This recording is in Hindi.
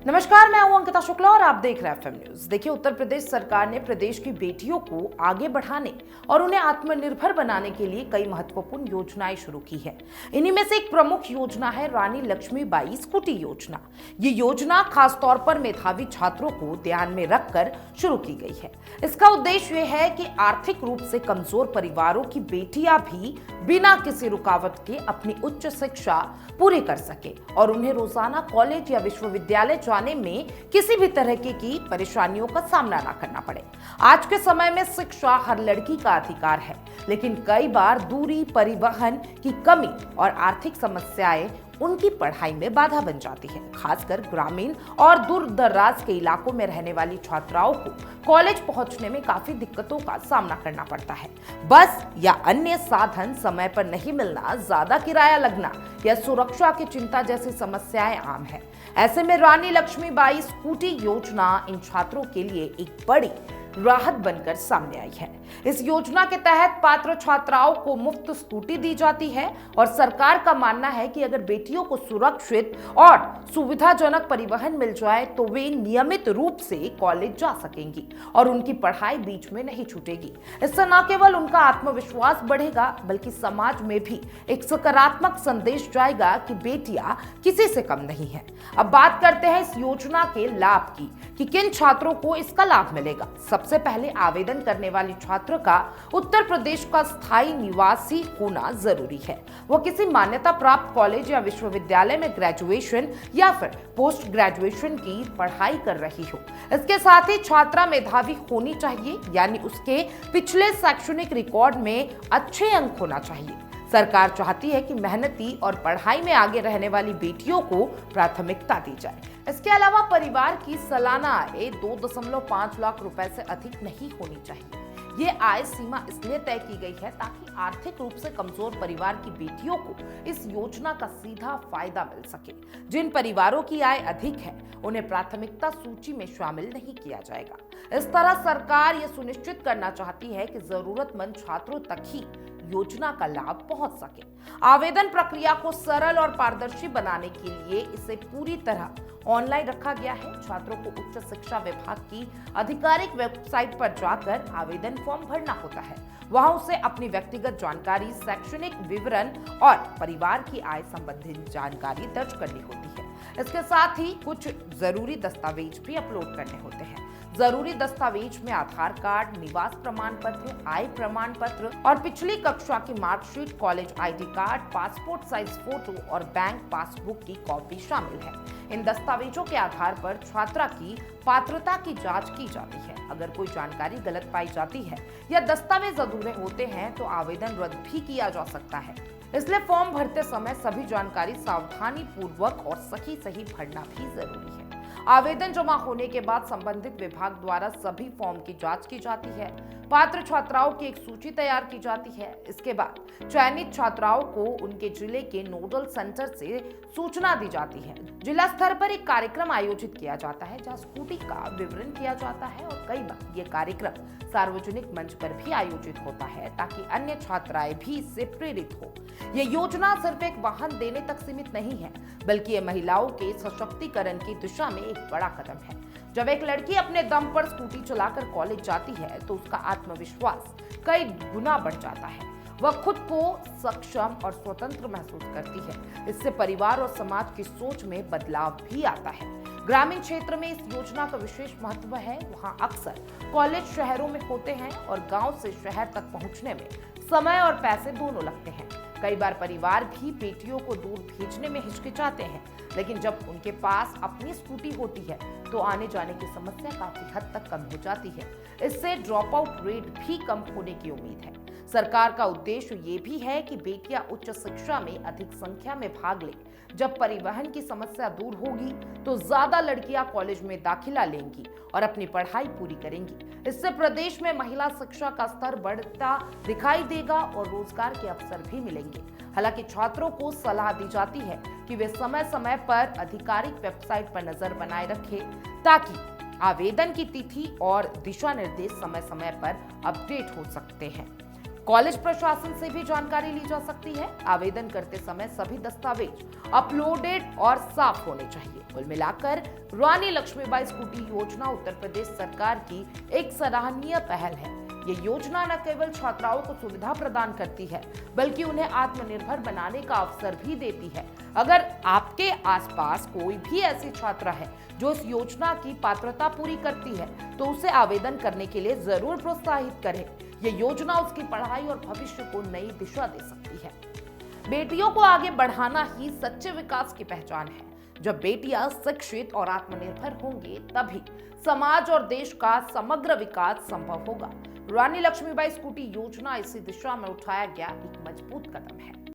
नमस्कार, मैं हूं अंकिता शुक्ला और आप देख रहे हैं एफएम न्यूज। देखिए, उत्तर प्रदेश सरकार ने प्रदेश की बेटियों को आगे बढ़ाने और उन्हें आत्मनिर्भर बनाने के लिए कई महत्वपूर्ण योजनाएं शुरू की है। इन्हीं में से एक प्रमुख योजना है रानी लक्ष्मीबाई स्कूटी योजना। ये योजना खासतौर पर मेधावी छात्रों को ध्यान में रखकर शुरू की गई है। इसका उद्देश्य यह है कि आर्थिक रूप से कमजोर परिवारों की बेटियां भी बिना किसी रुकावट के अपनी उच्च शिक्षा पूरी कर सके और उन्हें रोजाना कॉलेज या विश्वविद्यालय जाने में किसी भी तरह की परेशानियों का सामना ना करना पड़े। आज के समय में शिक्षा हर लड़की का अधिकार है, लेकिन कई बार दूरी, परिवहन की कमी और आर्थिक समस्याएं उनकी पढ़ाई में बाधा बन जाती है। खासकर ग्रामीण और दूर दराज के इलाकों में रहने वाली छात्राओं को कॉलेज पहुंचने में काफी दिक्कतों का सामना करना पड़ता है। बस या अन्य साधन समय पर नहीं मिलना, ज्यादा किराया लगना या सुरक्षा की चिंता जैसी समस्याएं आम है। ऐसे में रानी लक्ष्मीबाई स्कूटी योजना इन छात्रों के लिए एक बड़ी राहत बनकर सामने आई है। इस योजना के तहत पात्र छात्राओं को मुफ्त स्कूटी दी जाती है और सरकार का मानना है कि अगर बेटियों को सुरक्षित और सुविधाजनक परिवहन मिल जाए तो वे नियमित रूप से कॉलेज जा सकेंगी और उनकी पढ़ाई बीच में नहीं छूटेगी। इससे न केवल उनका आत्मविश्वास बढ़ेगा, बल्कि समाज में भी एक सकारात्मक संदेश जाएगा कि बेटियां किसी से कम नहीं है। अब बात करते हैं इस योजना के लाभ की कि किन छात्रों को इसका लाभ मिलेगा। सबसे पहले आवेदन करने वाली छात्र का उत्तर प्रदेश का स्थायी निवासी होना जरूरी है। वो किसी मान्यता प्राप्त कॉलेज या विश्वविद्यालय में ग्रेजुएशन या फिर पोस्ट ग्रेजुएशन की पढ़ाई कर रही हो। इसके साथ ही छात्रा मेधावी होनी चाहिए, यानी उसके पिछले शैक्षणिक रिकॉर्ड में अच्छे अंक होना चाहिए। सरकार चाहती है कि मेहनती और पढ़ाई में आगे रहने वाली बेटियों को प्राथमिकता दी जाए। इसके अलावा परिवार की सालाना आय 2.5 लाख रुपए से अधिक नहीं होनी चाहिए। ये आय सीमा इसलिए तय की गई है ताकि आर्थिक रूप से कमजोर परिवार की बेटियों को इस योजना का सीधा फायदा मिल सके। जिन परिवारों की आय अधिक है, उन्हें प्राथमिकता सूची में शामिल नहीं किया जाएगा। इस तरह सरकार ये सुनिश्चित करना चाहती है कि जरूरतमंद छात्रों तक ही योजना का लाभ पहुंच सके। आवेदन प्रक्रिया को सरल और पारदर्शी बनाने के लिए इसे पूरी तरह ऑनलाइन रखा गया है। छात्रों को उच्च शिक्षा विभाग की आधिकारिक वेबसाइट पर जाकर आवेदन फॉर्म भरना होता है। वहां उसे अपनी व्यक्तिगत जानकारी, शैक्षणिक विवरण और परिवार की आय संबंधित जानकारी दर्ज करनी होती है। इसके साथ ही कुछ जरूरी दस्तावेज भी अपलोड करने होते हैं। जरूरी दस्तावेज में आधार कार्ड, निवास प्रमाण पत्र, आय प्रमाण पत्र और पिछली कक्षा की marksheet, college ID card, passport size photo और बैंक पासबुक की कॉपी शामिल है। इन दस्तावेजों के आधार पर छात्रा की पात्रता की जांच की जाती है। अगर कोई जानकारी गलत पाई जाती है या दस्तावेज अधूरे होते हैं तो आवेदन रद्द भी किया जा सकता है। इसलिए फॉर्म भरते समय सभी जानकारी सावधानी पूर्वक और सही भरना भी जरूरी है। आवेदन जमा होने के बाद संबंधित विभाग द्वारा सभी फॉर्म की जांच की जाती है। पात्र छात्राओं की एक सूची तैयार की जाती है। इसके बाद चयनित छात्राओं को उनके जिले के नोडल सेंटर से सूचना दी जाती है। जिला स्तर पर एक कार्यक्रम आयोजित किया जाता है जहां स्कूटी का विवरण किया जाता है और कई बार ये कार्यक्रम सार्वजनिक मंच पर भी आयोजित होता है ताकि अन्य छात्राएं भी इससे प्रेरित हो। ये योजना सिर्फ एक वाहन देने तक सीमित नहीं है, बल्कि ये महिलाओं के सशक्तिकरण की दिशा में एक बड़ा कदम है। जब एक लड़की अपने दम पर स्कूटी चलाकर कॉलेज जाती है तो उसका आत्मविश्वास कई गुना बढ़ जाता है। वह खुद को सक्षम और स्वतंत्र महसूस करती है। इससे परिवार और समाज की सोच में बदलाव भी आता है। ग्रामीण क्षेत्र में इस योजना का विशेष महत्व है। वहाँ अक्सर कॉलेज शहरों में होते हैं और गांव से शहर तक पहुंचने में समय और पैसे दोनों लगते हैं। कई बार परिवार भी बेटियों को दूर भेजने में हिचकिचाते हैं, लेकिन जब उनके पास अपनी स्कूटी होती है तो आने जाने की समस्या काफी हद तक कम हो जाती है। इससे ड्रॉप आउट रेट भी कम होने की उम्मीद है। सरकार का उद्देश्य ये भी है कि बेटियां उच्च शिक्षा में अधिक संख्या में भाग लें। जब परिवहन की समस्या दूर होगी तो ज्यादा लड़कियां कॉलेज में दाखिला लेंगी और अपनी पढ़ाई पूरी करेंगी। इससे प्रदेश में महिला शिक्षा का स्तर बढ़ता दिखाई देगा और रोजगार के अवसर भी मिलेंगे। हालांकि छात्रों को सलाह दी जाती है कि वे समय समय पर आधिकारिक वेबसाइट पर नजर बनाए रखें ताकि आवेदन की तिथि और दिशा निर्देश समय समय पर अपडेट हो सकते हैं। कॉलेज प्रशासन से भी जानकारी ली जा सकती है। आवेदन करते समय सभी दस्तावेज अपलोडेड और साफ होने चाहिए। कुल मिलाकर रानी लक्ष्मीबाई स्कूटी योजना उत्तर प्रदेश सरकार की एक सराहनीय पहल है। ये योजना न केवल छात्राओं को सुविधा प्रदान करती है, बल्कि उन्हें आत्मनिर्भर बनाने का अवसर भी देती है। अगर आपके आसपास कोई भी ऐसी छात्रा है जो इस योजना की पात्रता पूरी करती है, तो उसे आवेदन करने के लिए जरूर प्रोत्साहित करें। ये योजना उसकी पढ़ाई और भविष्य को नई दिशा दे सकती है। बेटियों को आगे बढ़ाना ही सच्चे विकास की पहचान है। जब बेटियां शिक्षित और आत्मनिर्भर होंगी, तभी समाज और देश का समग्र विकास संभव होगा। रानी लक्ष्मीबाई स्कूटी योजना इसी दिशा में उठाया गया एक मजबूत कदम है।